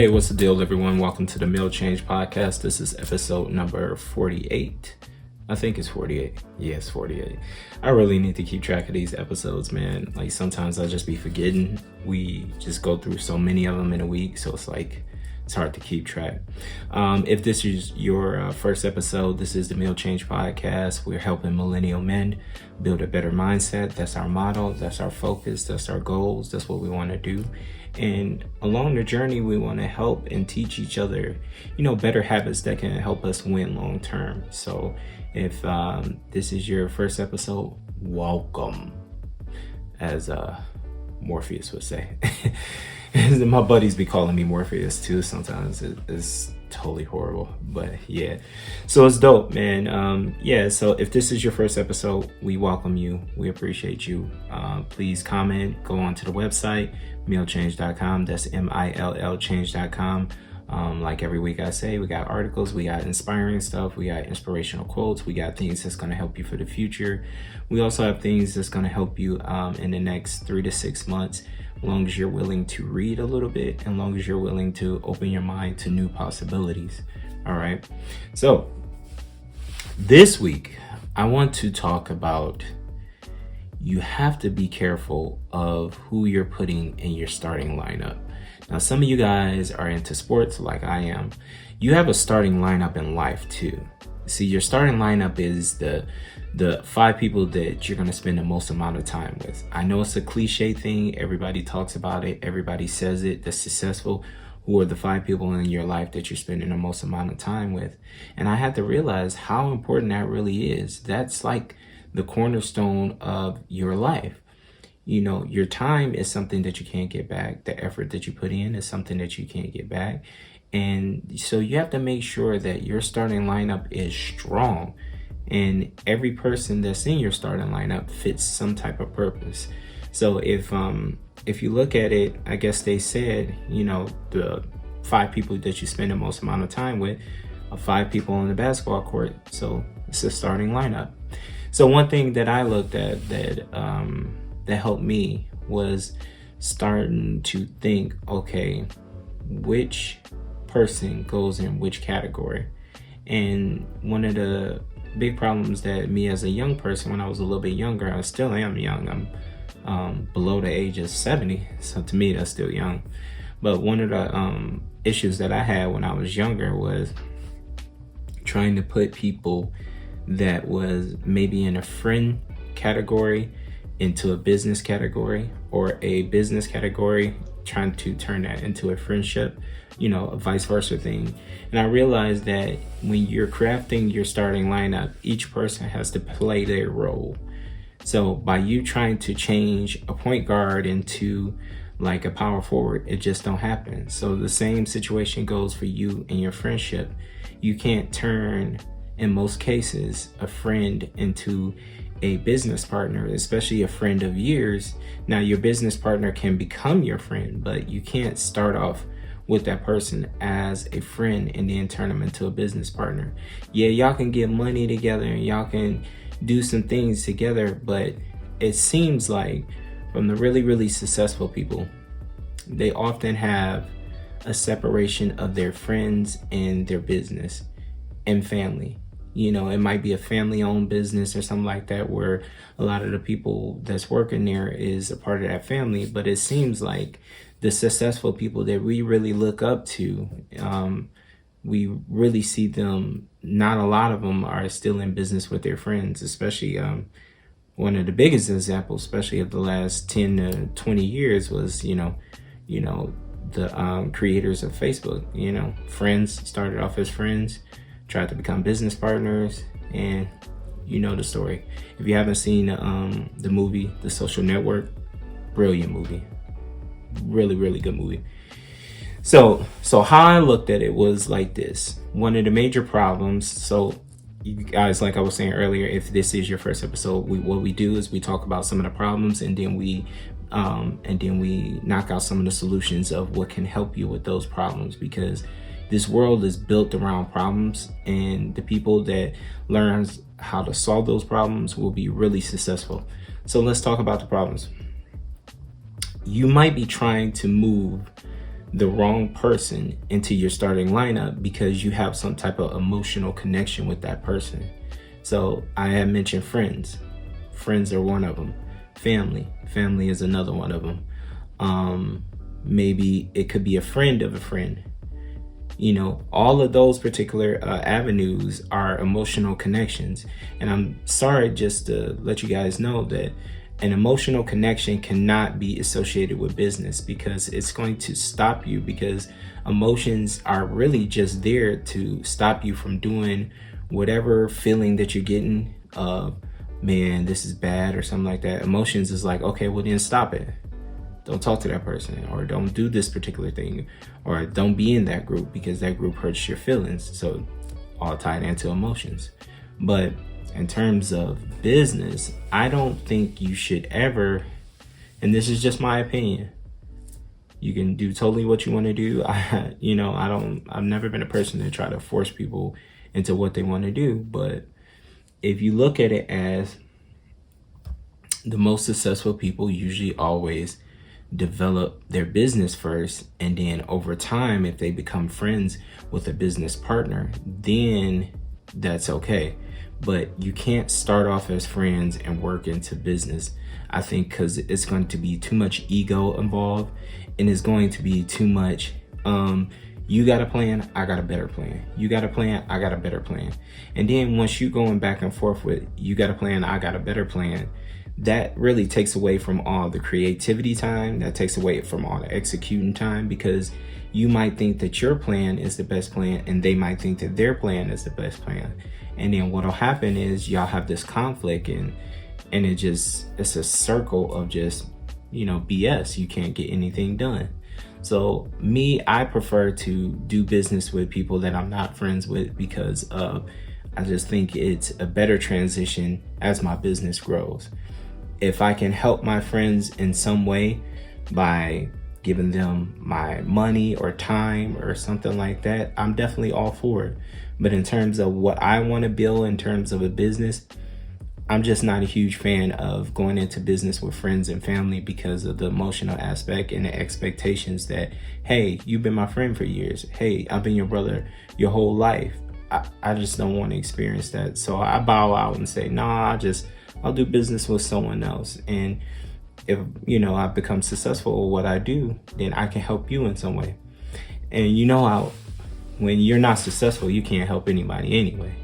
Hey, what's the deal, everyone? Welcome to the Meal Change Podcast. This is episode number 48. I think it's 48. Yes, 48. I really need to keep track of these episodes, man. Like, sometimes I'll just be forgetting. We just go through so many of them in a week, so it's hard to keep track. If this is your first episode, this is the Meal Change Podcast. We're helping millennial men build a better mindset. That's our motto. That's our focus. That's our goals. That's what we want to do. And along the journey, we want to help and teach each other, better habits that can help us win long term. So if this is your first episode, welcome, as Morpheus would say. My buddies be calling me Morpheus too. Sometimes it's totally horrible, but yeah. So it's dope, man. So if this is your first episode, we welcome you. We appreciate you. Please comment. Go on to the website, mealchange.com. That's MILL change.com. Like every week I say, we got articles, we got inspiring stuff, we got inspirational quotes, we got things that's going to help you for the future. We also have things that's going to help you in the next 3 to 6 months, as long as you're willing to read a little bit, and as long as you're willing to open your mind to new possibilities. All right. So this week, I want to talk about, you have to be careful of who you're putting in your starting lineup. Now, some of you guys are into sports like I am. You have a starting lineup in life too. See, your starting lineup is the 5 people that you're going to spend the most amount of time with. I know it's a cliche thing. Everybody talks about it. Everybody says it. That's successful. Who are the 5 people in your life that you're spending the most amount of time with? And I had to realize how important that really is. That's like the cornerstone of your life. Your time is something that you can't get back. The effort that you put in is something that you can't get back. And so you have to make sure that your starting lineup is strong, and every person that's in your starting lineup fits some type of purpose. So if you look at it, I guess they said, the 5 people that you spend the most amount of time with are 5 people on the basketball court. So it's a starting lineup. So one thing that I looked at that helped me was starting to think, okay, which person goes in which category? And one of the big problems that me as a young person, when I was a little bit younger, I still am young. I'm below the age of 70. So to me, that's still young. But one of the issues that I had when I was younger was trying to put people that was maybe in a friend category into a business category, or a business category trying to turn that into a friendship, a vice versa thing. And I realized that when you're crafting your starting lineup, each person has to play their role. So by you trying to change a point guard into like a power forward, it just don't happen. So the same situation goes for you and your friendship. You can't turn, in most cases, a friend into a business partner, especially a friend of years. Now, your business partner can become your friend, but you can't start off with that person as a friend and then turn them into a business partner. Yeah, y'all can get money together and y'all can do some things together, but it seems like from the really, really successful people, they often have a separation of their friends and their business and family. It might be a family-owned business or something like that, where a lot of the people that's working there is a part of that family. But it seems like the successful people that we really look up to, we really see them, not a lot of them are still in business with their friends, especially one of the biggest examples, especially of the last 10 to 20 years was, the creators of Facebook. Friends started off as friends, tried to become business partners, and the story. If you haven't seen the movie The Social Network, brilliant movie, really, really good movie. So how I looked at it was like this. One of the major problems, so you guys, like I was saying earlier, if this is your first episode, what we do is we talk about some of the problems, and then we knock out some of the solutions of what can help you with those problems, because this world is built around problems, and the people that learn how to solve those problems will be really successful. So let's talk about the problems. You might be trying to move the wrong person into your starting lineup because you have some type of emotional connection with that person. So I had mentioned friends. Friends are one of them. Family is another one of them. Maybe it could be a friend of a friend. You know, all of those particular avenues are emotional connections. And I'm sorry, just to let you guys know that an emotional connection cannot be associated with business, because it's going to stop you, because emotions are really just there to stop you from doing whatever feeling that you're getting of, man, this is bad or something like that. Emotions is like, okay, well then stop it. Don't talk to that person, or don't do this particular thing, or don't be in that group because that group hurts your feelings. So all tied into emotions. But in terms of business, I don't think you should ever, and this is just my opinion, you can do totally what you want to do. I've never been a person to try to force people into what they want to do. But if you look at it as, the most successful people usually always develop their business first, and then over time, if they become friends with a business partner, then that's okay. But you can't start off as friends and work into business, I think, because it's going to be too much ego involved, and it's going to be too much you got a plan, I got a better plan. You got a plan, I got a better plan. And then once you going back and forth with, you got a plan, I got a better plan, that really takes away from all the creativity time. That takes away from all the executing time, because you might think that your plan is the best plan, and they might think that their plan is the best plan. And then what'll happen is y'all have this conflict, and it's a circle of just, BS. You can't get anything done. So me, I prefer to do business with people that I'm not friends with, because I just think it's a better transition as my business grows. If I can help my friends in some way by giving them my money or time or something like that, I'm definitely all for it. But in terms of what I want to build in terms of a business, I'm just not a huge fan of going into business with friends and family because of the emotional aspect and the expectations that, hey, you've been my friend for years. Hey, I've been your brother your whole life. I just don't want to experience that. So I bow out and say, nah, I'll do business with someone else. And if, I become successful at what I do, then I can help you in some way. And how when you're not successful, you can't help anybody anyway.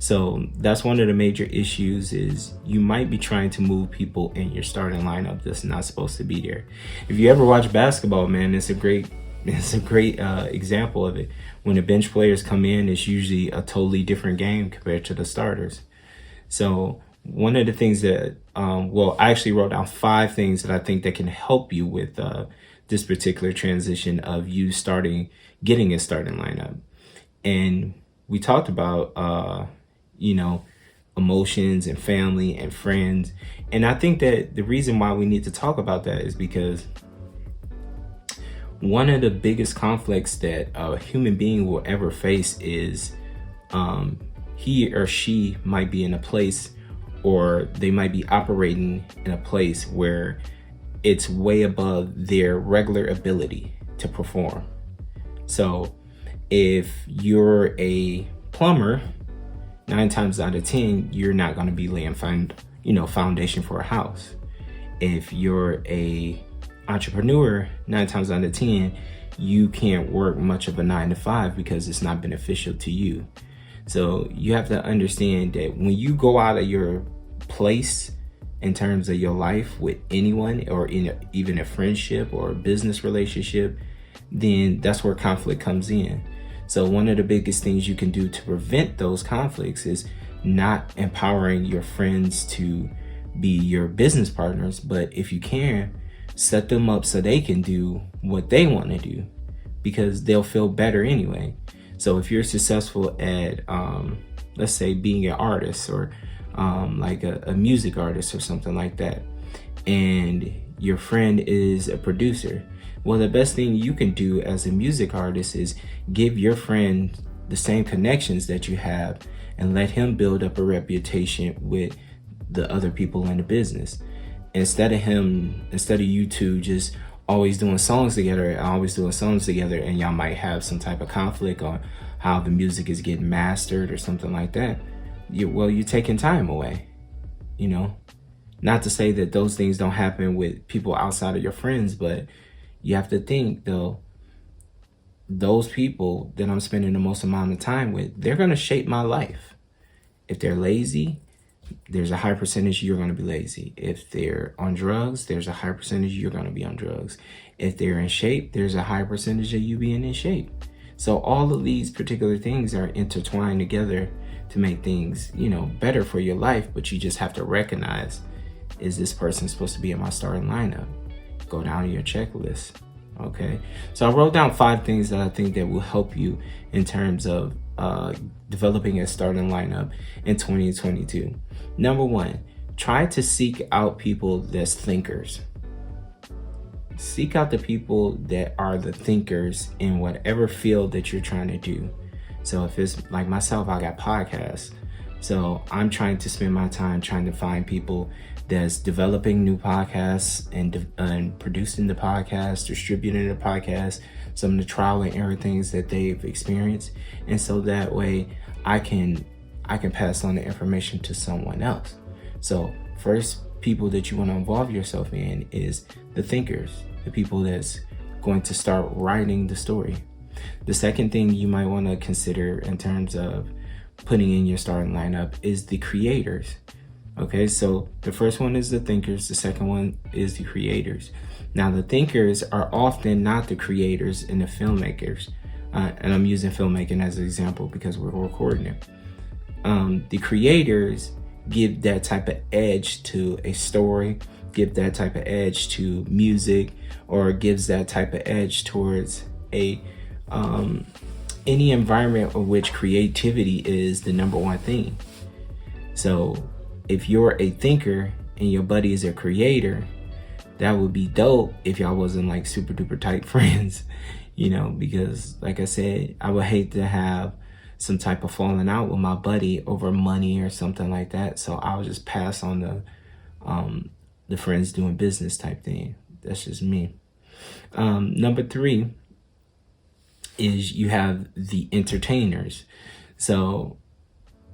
So that's one of the major issues, is you might be trying to move people in your starting lineup that's not supposed to be there. If you ever watch basketball, man, it's a great example of it. When the bench players come in, it's usually a totally different game compared to the starters. So one of the things that, I actually wrote down 5 things that I think that can help you with this particular transition of you getting a starting lineup. And we talked about, emotions and family and friends. And I think that the reason why we need to talk about that is because one of the biggest conflicts that a human being will ever face is he or she might be in a place, or they might be operating in a place where it's way above their regular ability to perform. So if you're a plumber, 9 times out of 10, you're not going to be laying foundation for a house. If you're a entrepreneur, 9 times out of 10, you can't work much of a 9 to 5 because it's not beneficial to you. So you have to understand that when you go out of your place in terms of your life with anyone, or even a friendship or a business relationship, then that's where conflict comes in. So one of the biggest things you can do to prevent those conflicts is not empowering your friends to be your business partners, but if you can, set them up so they can do what they want to do, because they'll feel better anyway. So if you're successful at, let's say, being an artist, or like a music artist or something like that, and your friend is a producer, well, the best thing you can do as a music artist is give your friend the same connections that you have, and let him build up a reputation with the other people in the business. Instead of you two just always doing songs together, and y'all might have some type of conflict on how the music is getting mastered or something like that, you're taking time away, you know? Not to say that those things don't happen with people outside of your friends, but you have to think, though, those people that I'm spending the most amount of time with, they're going to shape my life. If they're lazy, there's a high percentage you're going to be lazy. If they're on drugs, there's a high percentage you're going to be on drugs. If they're in shape, there's a high percentage of you being in shape. So all of these particular things are intertwined together to make things, better for your life. But you just have to recognize, is this person supposed to be in my starting lineup? Go down your checklist. Okay. So I wrote down 5 things that I think that will help you in terms of developing a starting lineup in 2022. Number 1, try to seek out people that's thinkers. Seek out the people that are the thinkers in whatever field that you're trying to do. So if it's like myself, I got podcasts. So I'm trying to spend my time trying to find people that's developing new podcasts and producing the podcast, distributing the podcast, some of the trial and error things that they've experienced. And so that way I can pass on the information to someone else. So first, people that you want to involve yourself in is the thinkers, the people that's going to start writing the story. The second thing you might want to consider in terms of putting in your starting lineup is the creators. Okay, so the first one is the thinkers. The second one is the creators. Now, the thinkers are often not the creators and the filmmakers. And I'm using filmmaking as an example because we're recording it. The creators give that type of edge to a story, give that type of edge to music, or gives that type of edge towards any environment in which creativity is the number one thing. So if you're a thinker and your buddy is a creator, that would be dope if y'all wasn't like super duper tight friends, because like I said, I would hate to have some type of falling out with my buddy over money or something like that. So I would just pass on the friends doing business type thing. That's just me. Number 3 is you have the entertainers. So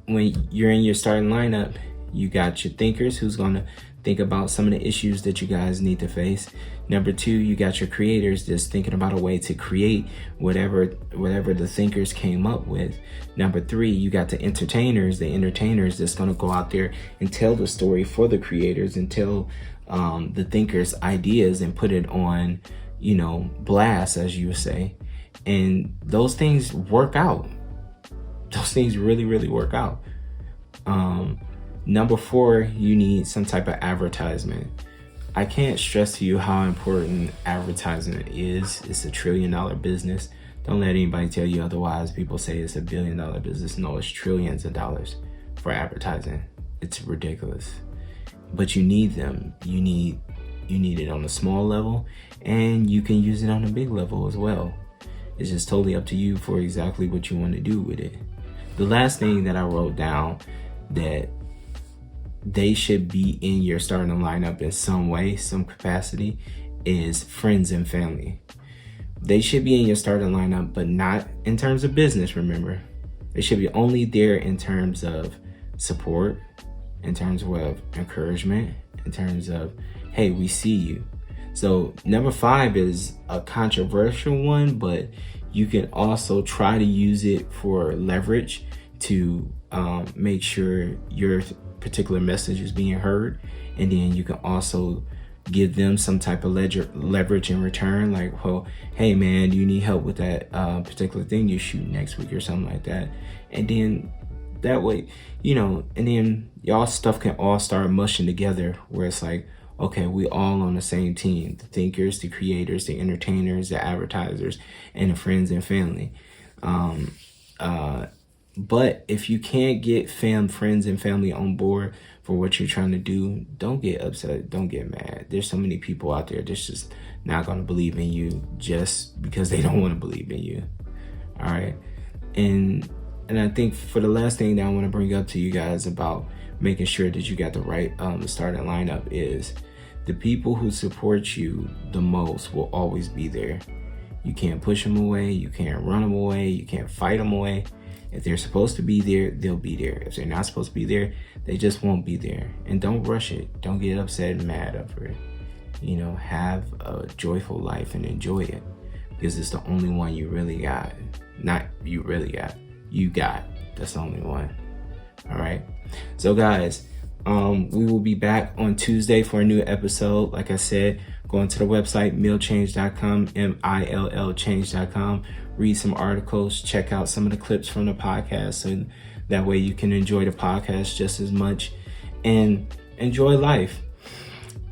when you're in your starting lineup, you got your thinkers who's going to think about some of the issues that you guys need to face. Number 2, you got your creators that's thinking about a way to create whatever the thinkers came up with. Number 3, you got the entertainers that's going to go out there and tell the story for the creators and tell the thinkers' ideas and put it on, blast, as you would say. And those things work out. Those things really, really work out. Number 4, you need some type of advertisement. I can't stress to you how important advertising is. It's $1 trillion business. Don't let anybody tell you otherwise. People say it's $1 billion business. No, it's trillions of dollars for advertising. It's ridiculous. But you need them. You need it on a small level, and you can use it on a big level as well. It's just totally up to you for exactly what you want to do with it. The last thing that I wrote down that they should be in your starting lineup in some way, some capacity, is friends and family. They should be in your starting lineup, but not in terms of business, remember. They should be only there in terms of support, in terms of encouragement, in terms of, hey, we see you. So number 5 is a controversial one, but you can also try to use it for leverage to make sure your particular message is being heard. And then you can also give them some type of leverage in return, like, well, hey man, do you need help with that particular thing you shoot next week or something like that? And then that way, and then y'all stuff can all start mushing together where it's like, okay, we all on the same team: the thinkers, the creators, the entertainers, the advertisers, and the friends and family. But if you can't get friends and family on board for what you're trying to do, don't get upset. Don't get mad. There's so many people out there that's just not going to believe in you just because they don't want to believe in you. All right. And I think for the last thing that I want to bring up to you guys about making sure that you got the right starting lineup is The people who support you the most will always be there. You can't push them away. You can't run them away. You can't fight them away. If they're supposed to be there, they'll be there. If they're not supposed to be there, they just won't be there. And don't rush it. Don't get upset and mad over it. You know, have a joyful life and enjoy it, because it's the only one you really got. Not you really got. You got. That's the only one. All right. So guys, we will be back on Tuesday for a new episode. Like I said, go into the website, millchange.com, millchange.com. Read some articles, check out some of the clips from the podcast, so that way you can enjoy the podcast just as much and enjoy life.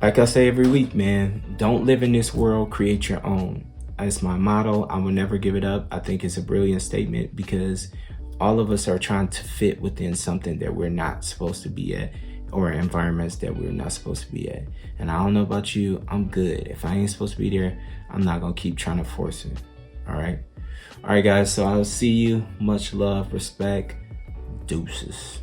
Like I say every week, man, don't live in this world, create your own. That's my motto. I will never give it up. I think it's a brilliant statement, because all of us are trying to fit within something that we're not supposed to be at, or environments that we're not supposed to be at. And I don't know about you, I'm good. If I ain't supposed to be there, I'm not gonna keep trying to force it. All right, guys, so I'll see you. Much love, respect, deuces.